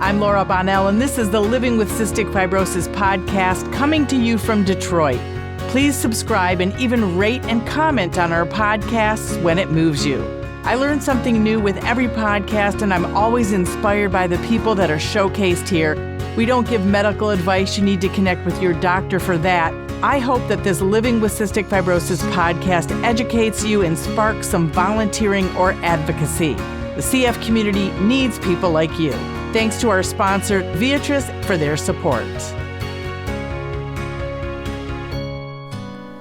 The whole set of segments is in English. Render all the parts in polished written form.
I'm Laura Bonnell, and this is the Living with Cystic Fibrosis podcast coming to you from Detroit. Please subscribe and even rate and comment on our podcasts when it moves you. I learn something new with every podcast, and I'm always inspired by the people that are showcased here. We don't give medical advice. You need to connect with your doctor for that. I hope that this Living with Cystic Fibrosis podcast educates you and sparks some volunteering or advocacy. The CF community needs people like you. Thanks to our sponsor, Beatrice, for their support.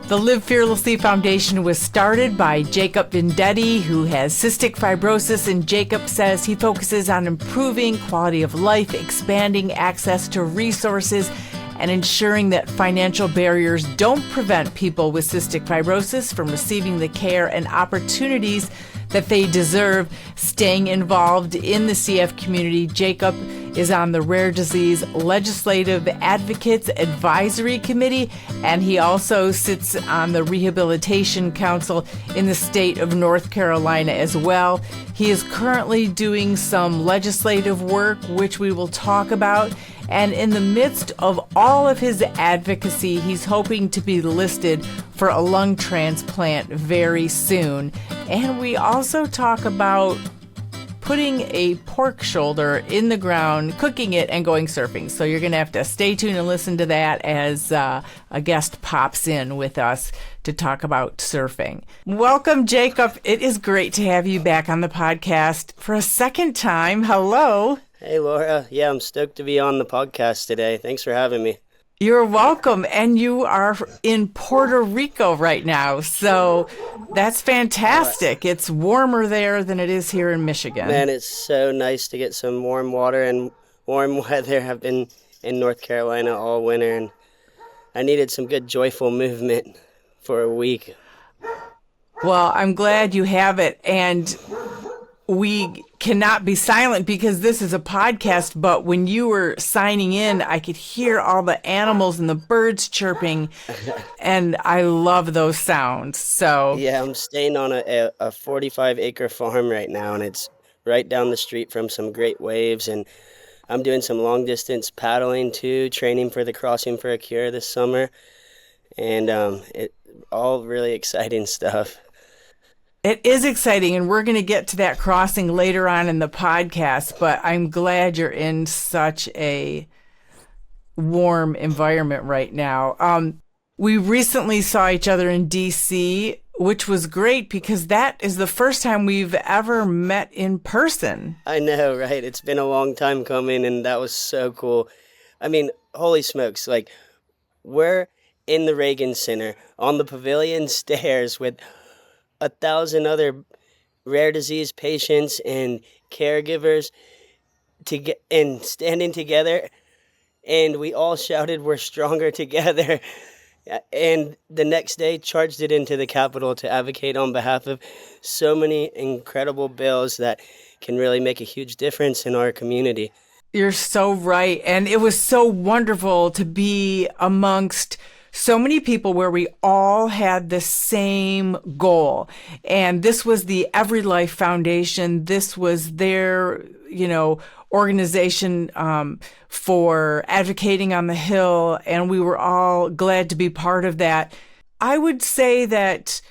The Live Fearlessly Foundation was started by Jacob Venditti, who has cystic fibrosis, and Jacob says he focuses on improving quality of life, expanding access to resources, and ensuring that financial barriers don't prevent people with cystic fibrosis from receiving the care and opportunities that they deserve. Staying involved in the CF community, Jacob is on the Rare Disease Legislative Advocates Advisory Committee, and he also sits on the Rehabilitation Council in the state of North Carolina as well. He is currently doing some legislative work, which we will talk about. And in the midst of all of his advocacy, he's hoping to be listed for a lung transplant very soon. And we also talk about putting a pork shoulder in the ground, cooking it, and going surfing. So you're going to have to stay tuned and listen to that as a guest pops in with us to talk about surfing. Welcome, Jacob. It is great to have you back on the podcast for a second time. Hello. Hey, Laura. Yeah, I'm stoked to be on the podcast today. Thanks for having me. You're welcome. And you are in Puerto Rico right now, so that's fantastic. It's warmer there than it is here in Michigan. Man, it's so nice to get some warm water and warm weather. I've been in North Carolina all winter, and I needed some good joyful movement for a week. Well, I'm glad you have it, and we cannot be silent because this is a podcast, but when you were signing in, I could hear all the animals and the birds chirping, and I love those sounds. So yeah, I'm staying on a 45-acre farm right now, and it's right down the street from some great waves, and I'm doing some long-distance paddling too, training for the Crossing for a Cure this summer, and it all really exciting stuff. It is exciting, and we're going to get to that crossing later on in the podcast, but I'm glad you're in such a warm environment right now. We recently saw each other in D.C., which was great because that is the first time we've ever met in person. I know, right? It's been a long time coming, and that was so cool. I mean, holy smokes, like, we're in the Reagan Center on the pavilion stairs with 1,000 other rare disease patients and caregivers and standing together, and we all shouted, "We're stronger together." And the next day charged it into the Capitol to advocate on behalf of so many incredible bills that can really make a huge difference in our community. You're so right. And it was so wonderful to be amongst so many people where we all had the same goal. And this was the Every Life Foundation. This was their, organization for advocating on the Hill. And we were all glad to be part of that. I would say that,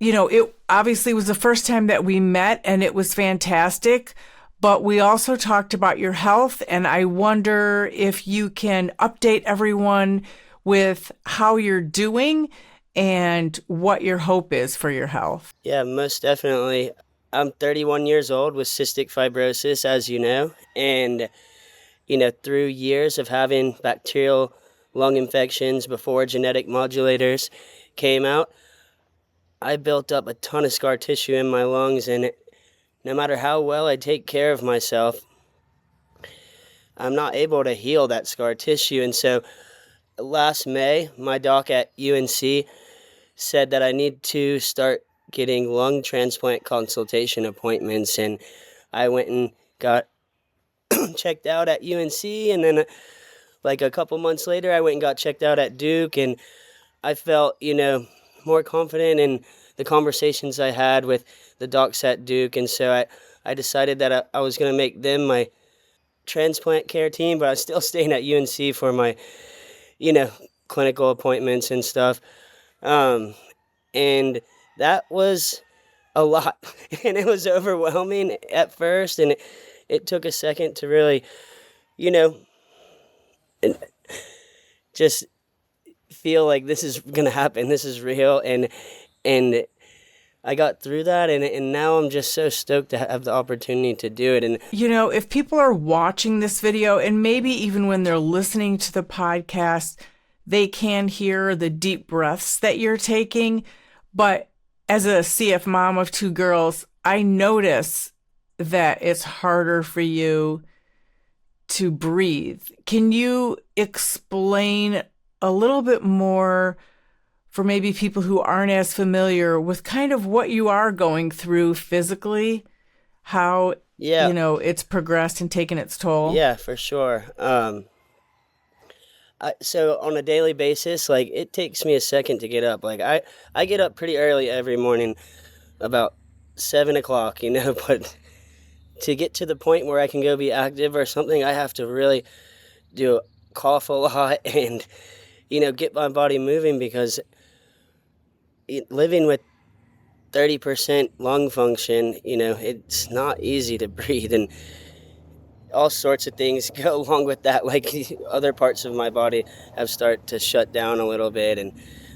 it obviously was the first time that we met, and it was fantastic. But we also talked about your health. And I wonder if you can update everyone with how you're doing and what your hope is for your health. Yeah, most definitely. I'm 31 years old with cystic fibrosis, as you know, and, through years of having bacterial lung infections before genetic modulators came out, I built up a ton of scar tissue in my lungs, and no matter how well I take care of myself, I'm not able to heal that scar tissue. And so last May, my doc at UNC said that I need to start getting lung transplant consultation appointments, and I went and got checked out at UNC, and then like a couple months later, I went and got checked out at Duke, and I felt, more confident in the conversations I had with the docs at Duke, and so I decided that I was going to make them transplant care team, but I was still staying at UNC for my, you know, clinical appointments and stuff. Um, and that was a lot, and it was overwhelming at first, and it took a second to really, you know, just feel like this is gonna happen, this is real, and I got through that, and now I'm just so stoked to have the opportunity to do it. And If people are watching this video, and maybe even when they're listening to the podcast, they can hear the deep breaths that you're taking. But as a CF mom of two girls, I notice that it's harder for you to breathe. Can you explain a little bit more for maybe people who aren't as familiar with kind of what you are going through physically, how, yeah, it's progressed and taken its toll? yeah, for sure. So on a daily basis, like, it takes me a second to get up. Like, I get up pretty early every morning, about 7 o'clock, but to get to the point where I can go be active or something, I have to really do cough a lot and, get my body moving, because living with 30% lung function, it's not easy to breathe, and all sorts of things go along with that. Like, other parts of my body have started to shut down a little bit, and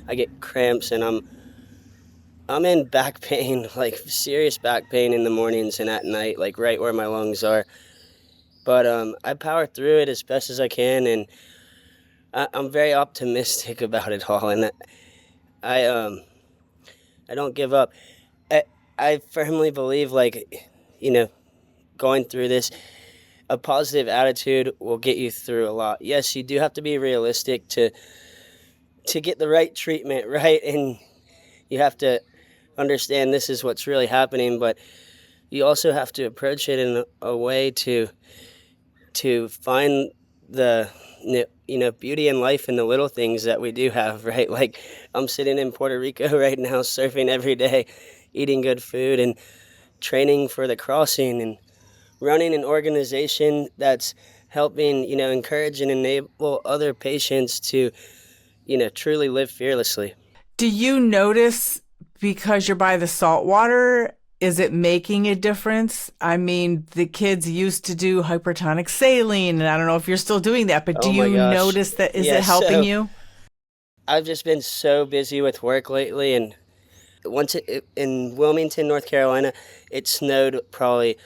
I get cramps, and I'm in back pain, like serious back pain in the mornings and at night, like right where my lungs are. But I power through it as best as I can, and I'm very optimistic about it all, and I don't give up. I, I firmly believe, like, going through this, a positive attitude will get you through a lot. Yes, you do have to be realistic to get the right treatment, right? And you have to understand this is what's really happening, but you also have to approach it in a way to find the beauty in life in the little things that we do have, right? Like, I'm sitting in Puerto Rico right now, surfing every day, eating good food, and training for the crossing, and running an organization that's helping, encourage and enable other patients to, truly live fearlessly. Do you notice, because you're by the salt water, is it making a difference? I mean, the kids used to do hypertonic saline, and I don't know if you're still doing that, but do Oh my you gosh. notice that? Is Yeah, it helping so you? I've just been so busy with work lately, and in Wilmington, North Carolina, it snowed probably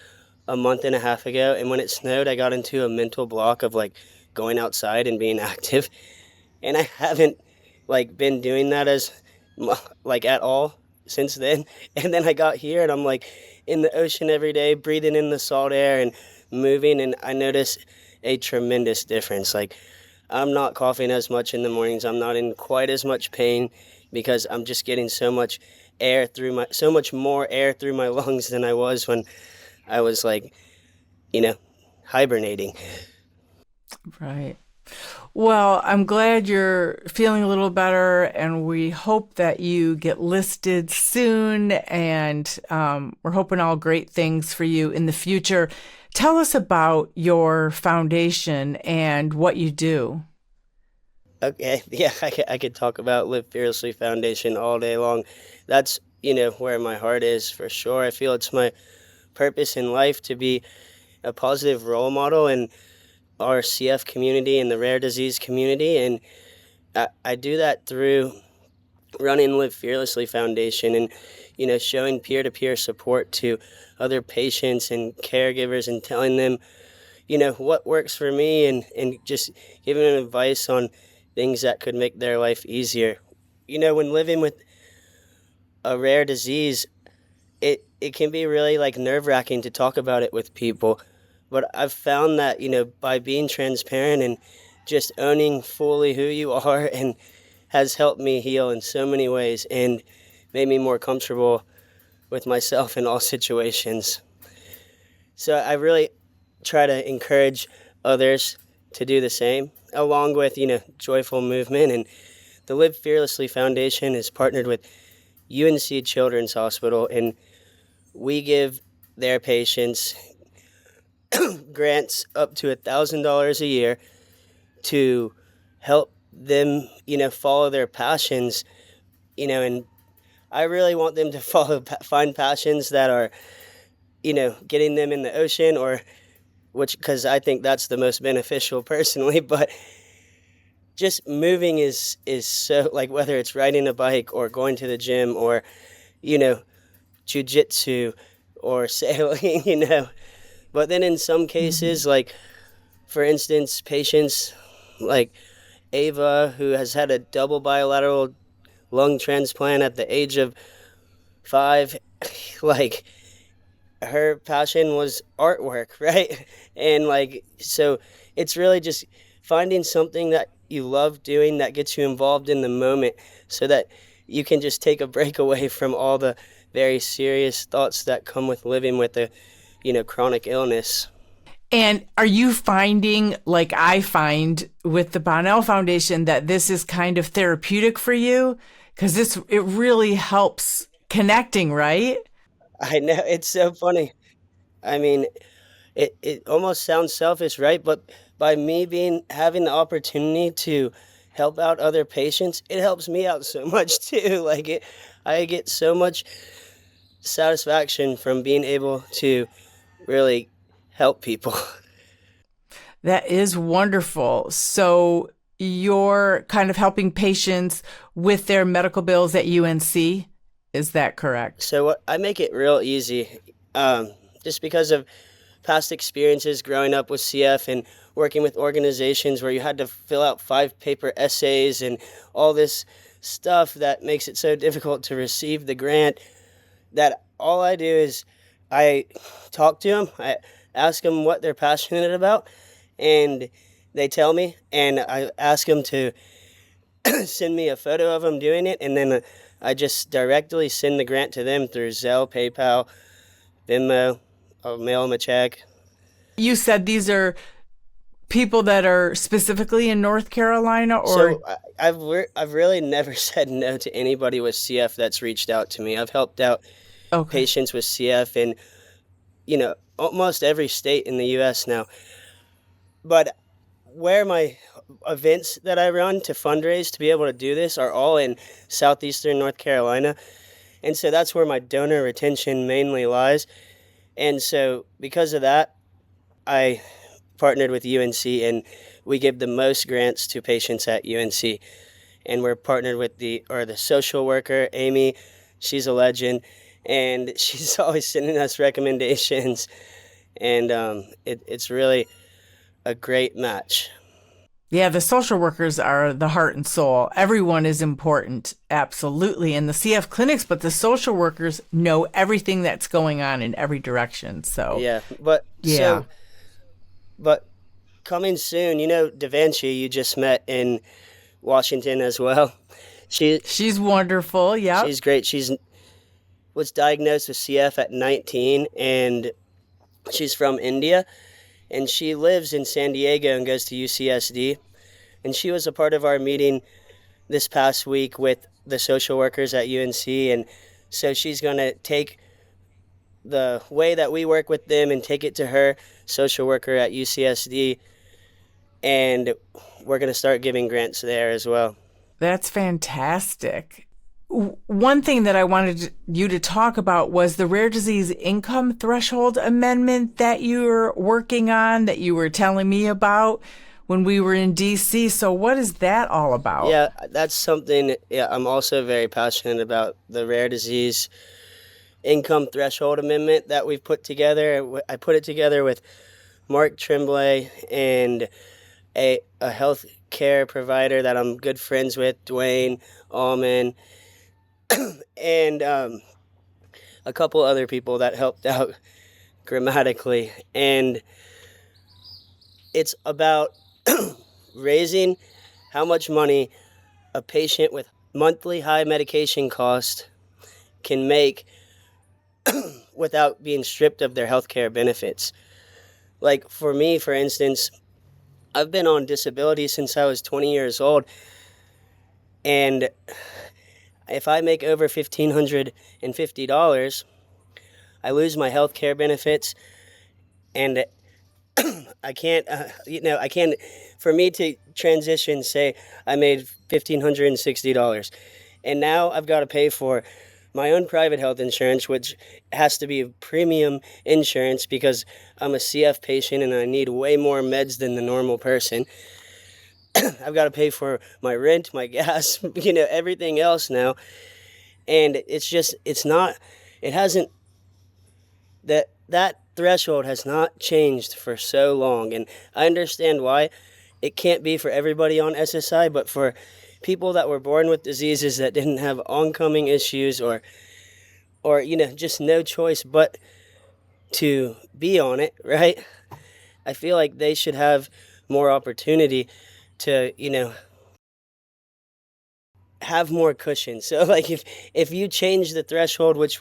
a month and a half ago, and when it snowed, I got into a mental block of, like, going outside and being active, and I haven't, like, been doing that like, at all since then. And then I got here, and I'm, like, in the ocean every day, breathing in the salt air and moving, and I notice a tremendous difference. Like, I'm not coughing as much in the mornings. I'm not in quite as much pain, because I'm just getting so much more air through my lungs than I was when I was, like, you know, hibernating. Right. Well, I'm glad you're feeling a little better, and we hope that you get listed soon. And we're hoping all great things for you in the future. Tell us about your foundation and what you do. Okay, yeah, I could talk about Live Fearlessly Foundation all day long. That's, where my heart is, for sure. I feel it's my purpose in life to be a positive role model in our CF community and the rare disease community. And I do that through running Live Fearlessly Foundation, and, showing peer-to-peer support to other patients and caregivers, and telling them, what works for me, and just giving them advice on things that could make their life easier. When living with a rare disease, it can be really, like, nerve-wracking to talk about it with people. But I've found that, by being transparent and just owning fully who you are, and has helped me heal in so many ways, and made me more comfortable with myself in all situations. So I really try to encourage others to do the same, along with, Joyful Movement. And the Live Fearlessly Foundation is partnered with UNC Children's Hospital, and we give their patients grants up to $1,000 a year to help them, follow their passions, and I really want them to find passions that are, getting them in the ocean because I think that's the most beneficial personally, but just moving is so, like, whether it's riding a bike or going to the gym or, you know, jujitsu or sailing, But then in some cases, like, for instance, patients like Ava, who has had a double bilateral lung transplant at the age of 5, like, her passion was artwork, right? And, like, so it's really just finding something that you love doing that gets you involved in the moment so that you can just take a break away from all the very serious thoughts that come with living with a, chronic illness. And are you finding, like I find with the Bonnell Foundation, that this is kind of therapeutic for you? Because it really helps connecting, right? I know, it's so funny. I mean, it almost sounds selfish, right? But by me having the opportunity to help out other patients, it helps me out so much too. I get so much satisfaction from being able to really help people. That is wonderful. So you're kind of helping patients with their medical bills at UNC. Is that correct? So I make it real easy, just because of past experiences growing up with CF and working with organizations where you had to fill out 5-paper essays and all this stuff that makes it so difficult to receive the grant, that all I do is I talk to them, I ask them what they're passionate about, and they tell me, and I ask them to send me a photo of them doing it, and then I just directly send the grant to them through Zelle, PayPal, Venmo. I'll mail them a check. You said these are people that are specifically in North Carolina, or So I've really never said no to anybody with CF that's reached out to me. I've helped out okay. patients with CF in, almost every state in the U.S. now. But where my events that I run to fundraise to be able to do this are all in southeastern North Carolina. And so that's where my donor retention mainly lies. And so because of that, I partnered with UNC, and we give the most grants to patients at UNC. And we're partnered with the social worker, Amy. She's a legend, and she's always sending us recommendations. And it's really a great match. Yeah, the social workers are the heart and soul. Everyone is important, absolutely, in the CF clinics, but the social workers know everything that's going on in every direction. So Yeah, but coming soon, DaVinci, you just met in Washington as well. She's wonderful. Yeah, She's great. She's was diagnosed with CF at 19, and she's from India, and she lives in San Diego and goes to UCSD. And she was a part of our meeting this past week with the social workers at UNC, and so she's going to take the way that we work with them and take it to her social worker at UCSD, and we're going to start giving grants there as well. That's fantastic. One thing that I wanted you to talk about was the rare disease income threshold amendment that you're working on, that you were telling me about when we were in DC. So what is that all about? Yeah, that's something I'm also very passionate about, the rare disease income threshold amendment that we've put together. I put it together with Mark Tremblay and a health care provider that I'm good friends with, Dwayne Allman, and a couple other people that helped out grammatically. And it's about raising how much money a patient with monthly high medication cost can make without being stripped of their healthcare benefits. Like for me, for instance, I've been on disability since I was 20 years old, and if I make over $1,550, I lose my healthcare benefits, and I can't, I can't, for me to transition, say I made $1,560, and now I've got to pay for my own private health insurance, which has to be premium insurance because I'm a CF patient and I need way more meds than the normal person. I've got to pay for my rent, my gas, everything else now. And it's not, it hasn't, that threshold has not changed for so long. And I understand why it can't be for everybody on SSI, but for people that were born with diseases that didn't have oncoming issues or just no choice but to be on it, right? I feel like they should have more opportunity to, have more cushion. So like if you change the threshold, which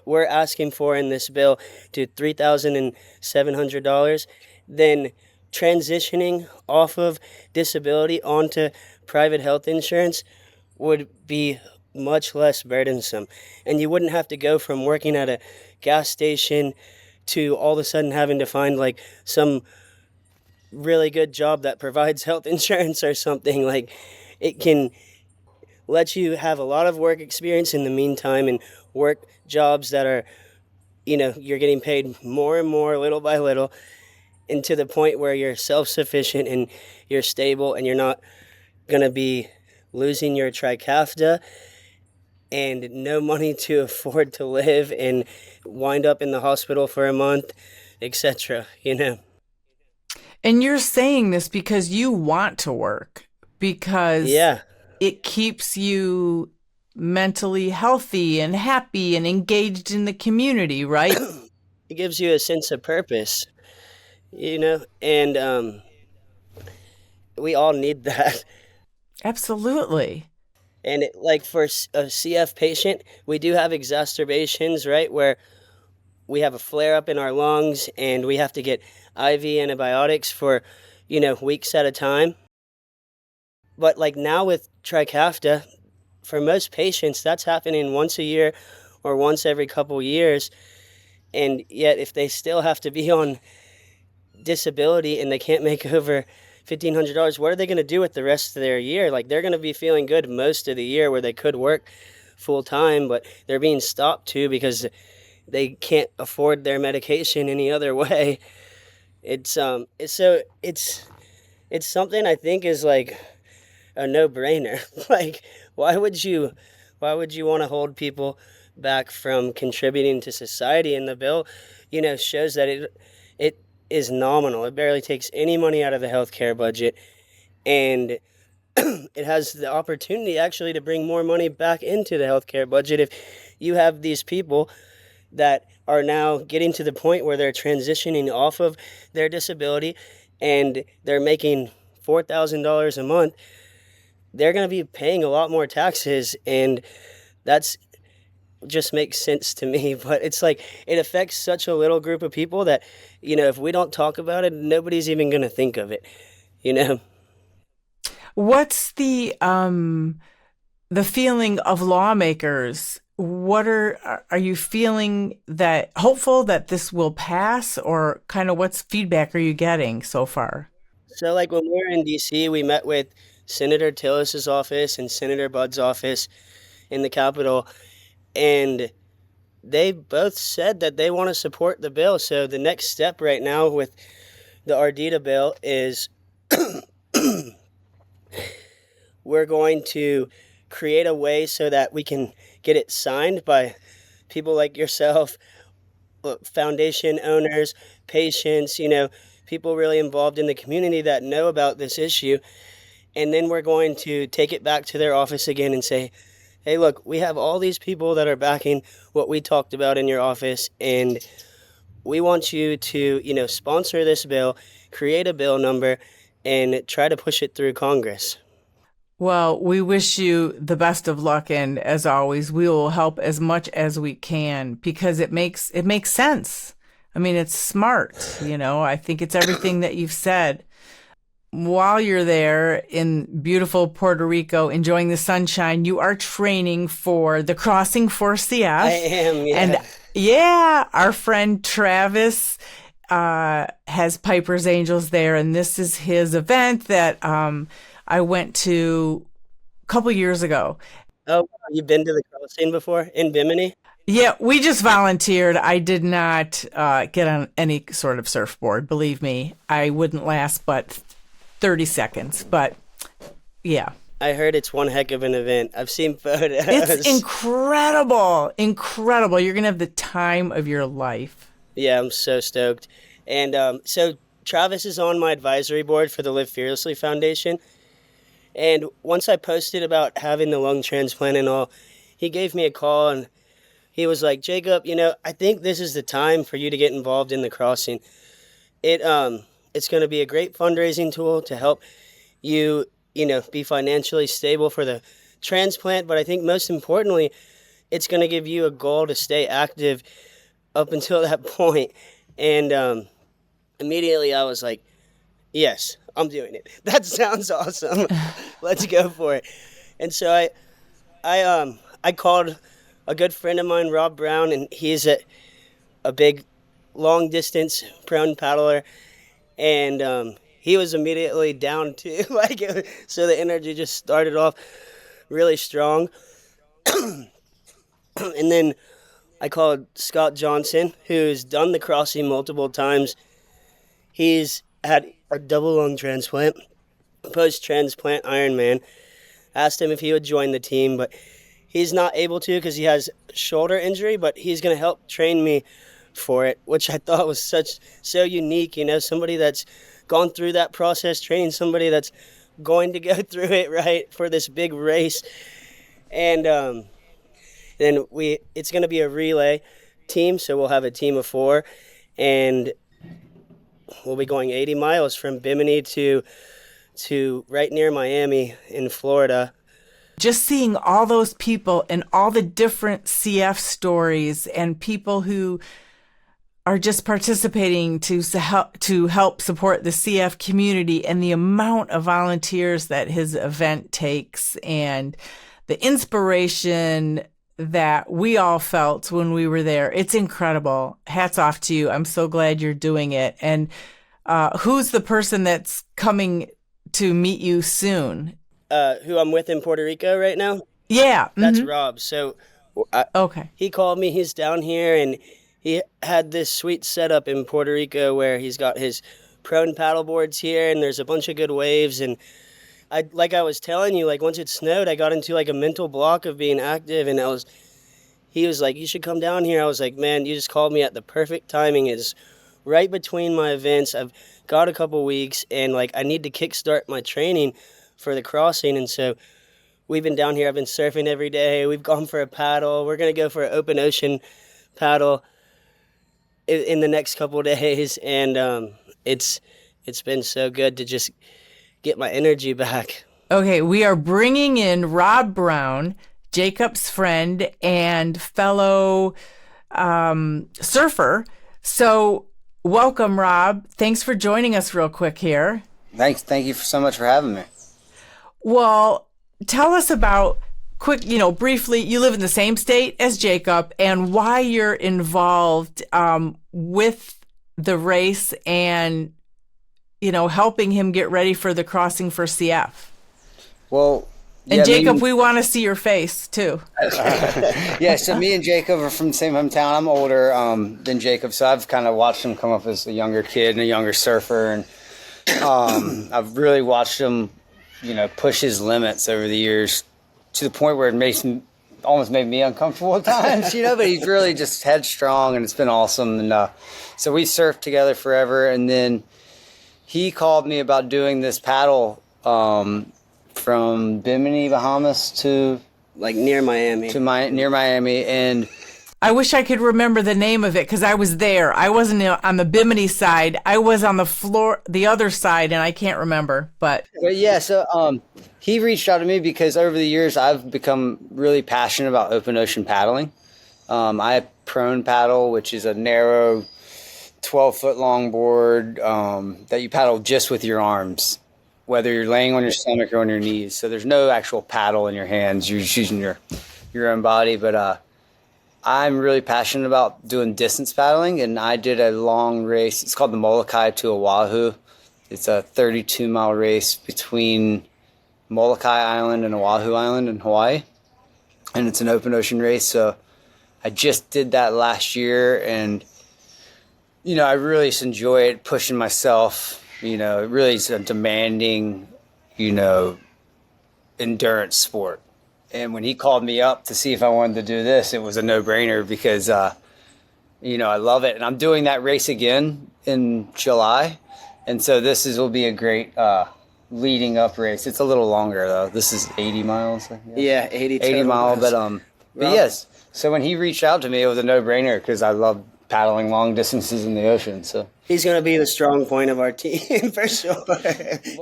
we're asking for in this bill, to $3,700, then transitioning off of disability onto private health insurance would be much less burdensome. And you wouldn't have to go from working at a gas station to all of a sudden having to find like some really good job that provides health insurance or something. Like it can let you have a lot of work experience in the meantime and work jobs that are, you're getting paid more and more little by little, and to the point where you're self-sufficient and you're stable and you're not going to be losing your trikafta and no money to afford to live and wind up in the hospital for a month, etc. And you're saying this because you want to work, because Yeah. it keeps you mentally healthy and happy and engaged in the community, right? It gives you a sense of purpose, and we all need that. Absolutely. And like for a CF patient, we do have exacerbations, right, where we have a flare up in our lungs and we have to get IV antibiotics for, weeks at a time. But like now with Trikafta, for most patients, that's happening once a year or once every couple years. And yet, if they still have to be on disability and they can't make over $1,500, what are they going to do with the rest of their year? Like, they're going to be feeling good most of the year where they could work full time, but they're being stopped too because they can't afford their medication any other way. It's something I think is like a no-brainer. Like, why would you want to hold people back from contributing to society? And the bill, shows that it is nominal. It barely takes any money out of the healthcare budget, and it has the opportunity actually to bring more money back into the healthcare budget if you have these people that are now getting to the point where they're transitioning off of their disability and they're making $4,000 a month. They're going to be paying a lot more taxes, and that's just makes sense to me. But it's like it affects such a little group of people that, if we don't talk about it, nobody's even going to think of it. What's the feeling of lawmakers? What are you feeling that hopeful that this will pass, or kind of what's feedback are you getting so far? So like when we were in DC, we met with Senator Tillis's office and Senator Budd's office in the Capitol, and they both said that they want to support the bill. So the next step right now with the Ardita bill is we're going to create a way so that we can get it signed by people like yourself, foundation owners, patients, people really involved in the community that know about this issue. And then we're going to take it back to their office again and say, hey, look, we have all these people that are backing what we talked about in your office, and we want you to, sponsor this bill, create a bill number, and try to push it through Congress. Well, we wish you the best of luck, and as always, we will help as much as we can because it makes sense. I mean, it's smart, I think it's everything that you've said. While you're there in beautiful Puerto Rico, enjoying the sunshine, you are training for the Crossing for CF. I am, yeah. And yeah, our friend Travis has Piper's Angels there, and this is his event that I went to a couple years ago. Oh, you've been to the crossing before in Bimini? Yeah, we just volunteered. I did not get on any sort of surfboard. Believe me, I wouldn't last but 30 seconds. But yeah. I heard it's one heck of an event. I've seen photos. It's incredible. Incredible. You're going to have the time of your life. Yeah, I'm so stoked. And so Travis is on my advisory board for the Live Fearlessly Foundation. And once I posted about having the lung transplant and all, he gave me a call and he was like, Jacob, I think this is the time for you to get involved in the crossing. It's going to be a great fundraising tool to help you, be financially stable for the transplant. But I think most importantly, it's going to give you a goal to stay active up until that point. And immediately I was like, yes, I'm doing it. That sounds awesome. Let's go for it. And so I called a good friend of mine, Rob Brown, and he's a big long distance prone paddler. And he was immediately down too. So the energy just started off really strong. And then I called Scott Johnson, who's done the crossing multiple times. He's had a double lung transplant, post-transplant Ironman. Asked him if he would join the team, but he's not able to because he has shoulder injury, but he's going to help train me for it, which I thought was so unique, somebody that's gone through that process, training somebody that's going to go through it, right, for this big race. And then it's going to be a relay team, so we'll have a team of 4, and we'll be going 80 miles from Bimini to right near Miami in Florida. Just seeing all those people and all the different CF stories and people who are just participating to help support the CF community, and the amount of volunteers that his event takes and the inspiration that we all felt when we were there. It's incredible. Hats off to you. I'm so glad you're doing it. And who's the person that's coming to meet you soon? Who I'm with in Puerto Rico right now? Yeah. That's Rob. So okay. He called me. He's down here, and he had this sweet setup in Puerto Rico where he's got his prone paddle boards here, and there's a bunch of good waves. And I was telling you, once it snowed, I got into a mental block of being active, and he was like, you should come down here. I was like, man, you just called me at the perfect timing. It's right between my events. I've got a couple weeks, and I need to kickstart my training for the crossing. And so we've been down here. I've been surfing every day. We've gone for a paddle. We're going to go for an open ocean paddle in the next couple of days. And it's been so good to just get my energy back. Okay, we are bringing in Rob Brown, Jacob's friend and fellow surfer. So welcome, Rob. Thanks for joining us real quick here. Thank you so much for having me. Well, tell us about briefly, you live in the same state as Jacob, and why you're involved with the race and, helping him get ready for the crossing for CF. Well, and Jacob, we want to see your face too. Yeah, so me and Jacob are from the same hometown. I'm older than Jacob, so I've kind of watched him come up as a younger kid and a younger surfer, and I've really watched him, push his limits over the years to the point where it almost made me uncomfortable at times, but he's really just headstrong, and it's been awesome. And so we surfed together forever, and then he called me about doing this paddle from Bimini, Bahamas to near Miami. Near Miami, and I wish I could remember the name of it because I was there. I wasn't on the Bimini side. I was on the other side, and I can't remember. But yeah, so he reached out to me because over the years I've become really passionate about open ocean paddling. I prone paddle, which is a narrow 12-foot long board that you paddle just with your arms, whether you're laying on your stomach or on your knees. So there's no actual paddle in your hands. You're just using your own body. But I'm really passionate about doing distance paddling, and I did a long race. It's called the Molokai to Oahu. It's a 32-mile race between Molokai Island and Oahu Island in Hawaii, and it's an open ocean race. So I just did that last year, and I really just enjoy it, pushing myself. It really is a demanding, endurance sport. And when he called me up to see if I wanted to do this, it was a no-brainer because, I love it. And I'm doing that race again in July. And so will be a great leading up race. It's a little longer, though. This is 80 miles. I guess. Yeah, 80 miles. But Yes. So when he reached out to me, it was a no-brainer because I love paddling long distances in the ocean. So he's going to be the strong point of our team for sure.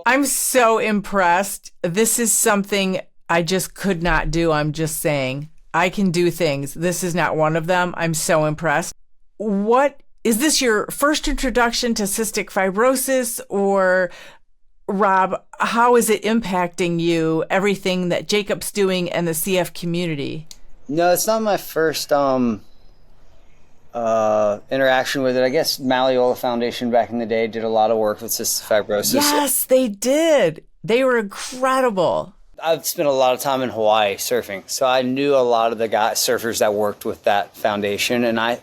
I'm so impressed. This is something I just could not do. I'm just saying I can do things. This is not one of them. I'm so impressed. What is this your first introduction to cystic fibrosis, or Rob, how is it impacting you, everything that Jacob's doing and the CF community? No, it's not my first interaction with it. I guess Malleola Foundation back in the day did a lot of work with cystic fibrosis. Yes, they did. They were incredible. I've spent a lot of time in Hawaii surfing, so I knew a lot of the surfers that worked with that foundation, and I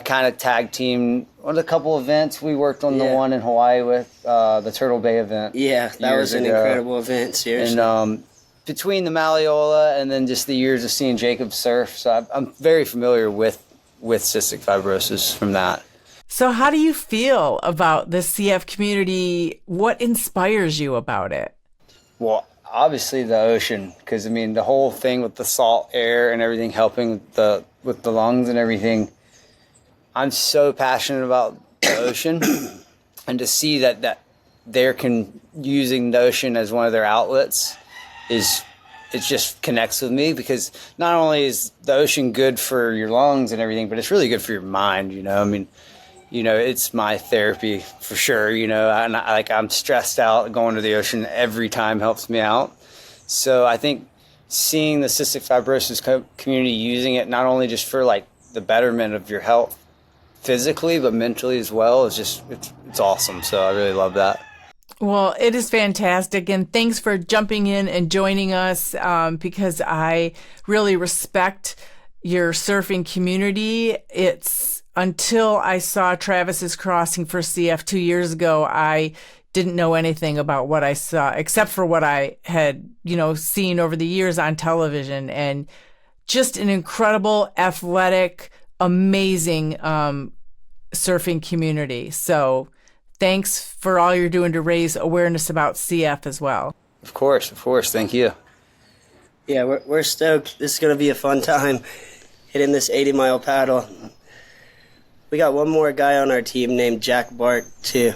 kind of tag teamed on a couple events. We worked on the one in Hawaii with the Turtle Bay event. Yeah, that was an incredible event, seriously. And between the Malleola and then just the years of seeing Jacob surf, so I'm very familiar with cystic fibrosis from that. So how do you feel about the CF community? What inspires you about it? Well, obviously the ocean, because the whole thing with the salt air and everything helping with the lungs and everything. I'm so passionate about the ocean, and to see that they're using the ocean as one of their outlets it just connects with me, because not only is the ocean good for your lungs and everything, but it's really good for your mind. It's my therapy for sure. And I'm stressed out, going to the ocean every time helps me out. So I think seeing the cystic fibrosis community using it, not only just for the betterment of your health physically, but mentally as well, it's awesome. So I really love that. Well, it is fantastic. And thanks for jumping in and joining us, because I really respect your surfing community. It's until I saw Travis's Crossing for CF 2 years ago, I didn't know anything about what I saw, except for what I had, seen over the years on television. And just an incredible, athletic, amazing surfing community. So thanks for all you're doing to raise awareness about CF as well. Of course. Thank you. Yeah, we're stoked. This is going to be a fun time hitting this 80-mile paddle. We got one more guy on our team named Jack Bart, too.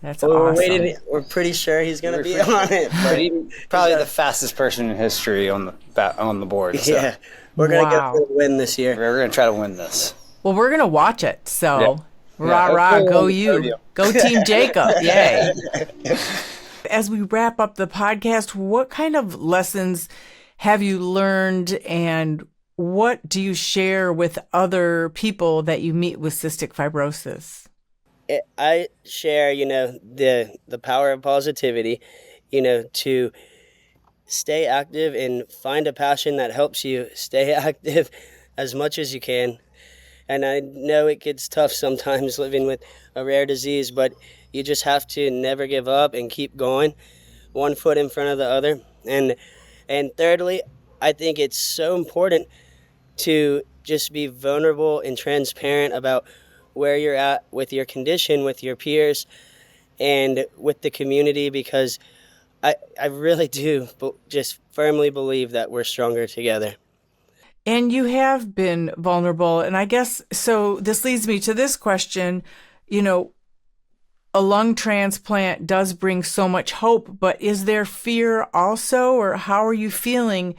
That's awesome. We're pretty sure he's going to be on it. But he's probably the fastest person in history on the board. So. Yeah, we're going to go for the win this year. We're going to try to win this. Well, we're going to watch it. So, rah, go you. Go Team Jacob. Yay. As we wrap up the podcast, what kind of lessons have you learned, and what do you share with other people that you meet with cystic fibrosis? I share, the power of positivity, to stay active and find a passion that helps you stay active as much as you can. And I know it gets tough sometimes living with a rare disease, but you just have to never give up and keep going, one foot in front of the other. And thirdly, I think it's so important to just be vulnerable and transparent about where you're at with your condition, with your peers, and with the community, because I really do just firmly believe that we're stronger together. And you have been vulnerable. And I guess, so this leads me to this question. A lung transplant does bring so much hope, but is there fear also, or how are you feeling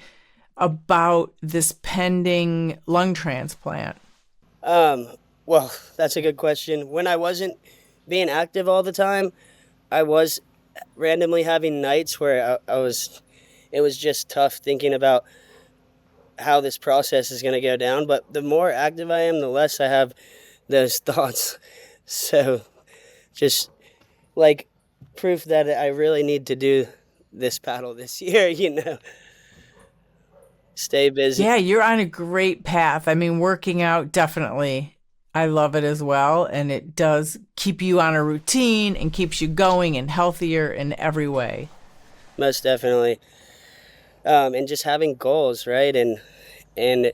about this pending lung transplant? Well, that's a good question. When I wasn't being active all the time, I was randomly having nights where it was just tough thinking about how this process is going to go down. But the more active I am, the less I have those thoughts. So just like proof that I really need to do this paddle this year, stay busy. Yeah, you're on a great path. I mean, working out, definitely. I love it as well. And it does keep you on a routine and keeps you going and healthier in every way. Most definitely. And just having goals, right? And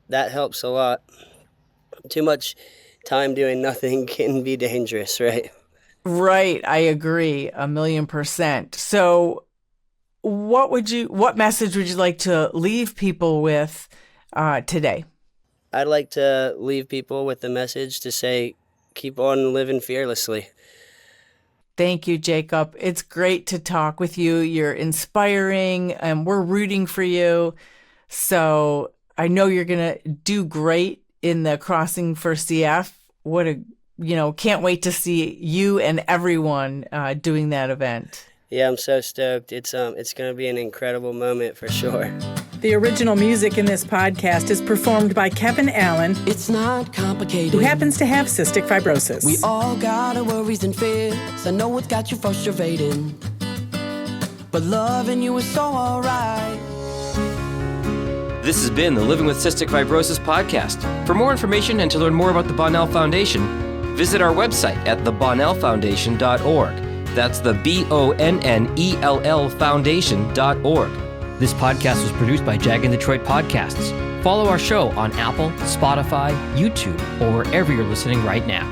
that helps a lot. Too much time doing nothing can be dangerous, right? Right. I agree 1,000,000%. So what message would you like to leave people with today? I'd like to leave people with the message to say, keep on living fearlessly. Thank you, Jacob. It's great to talk with you. You're inspiring and we're rooting for you. So I know you're going to do great in the Crossing for CF. Can't wait to see you and everyone doing that event. Yeah, I'm so stoked. It's going to be an incredible moment for sure. The original music in this podcast is performed by Kevin Allen. It's not complicated. Who happens to have cystic fibrosis. We all got our worries and fears. I know it's got you frustrated, but loving you is so alright. This has been the Living with Cystic Fibrosis podcast. For more information and to learn more about the Bonnell Foundation, visit our website at thebonnellfoundation.org. That's the BONNELL Foundation.org. This podcast was produced by Jag and Detroit Podcasts. Follow our show on Apple, Spotify, YouTube, or wherever you're listening right now.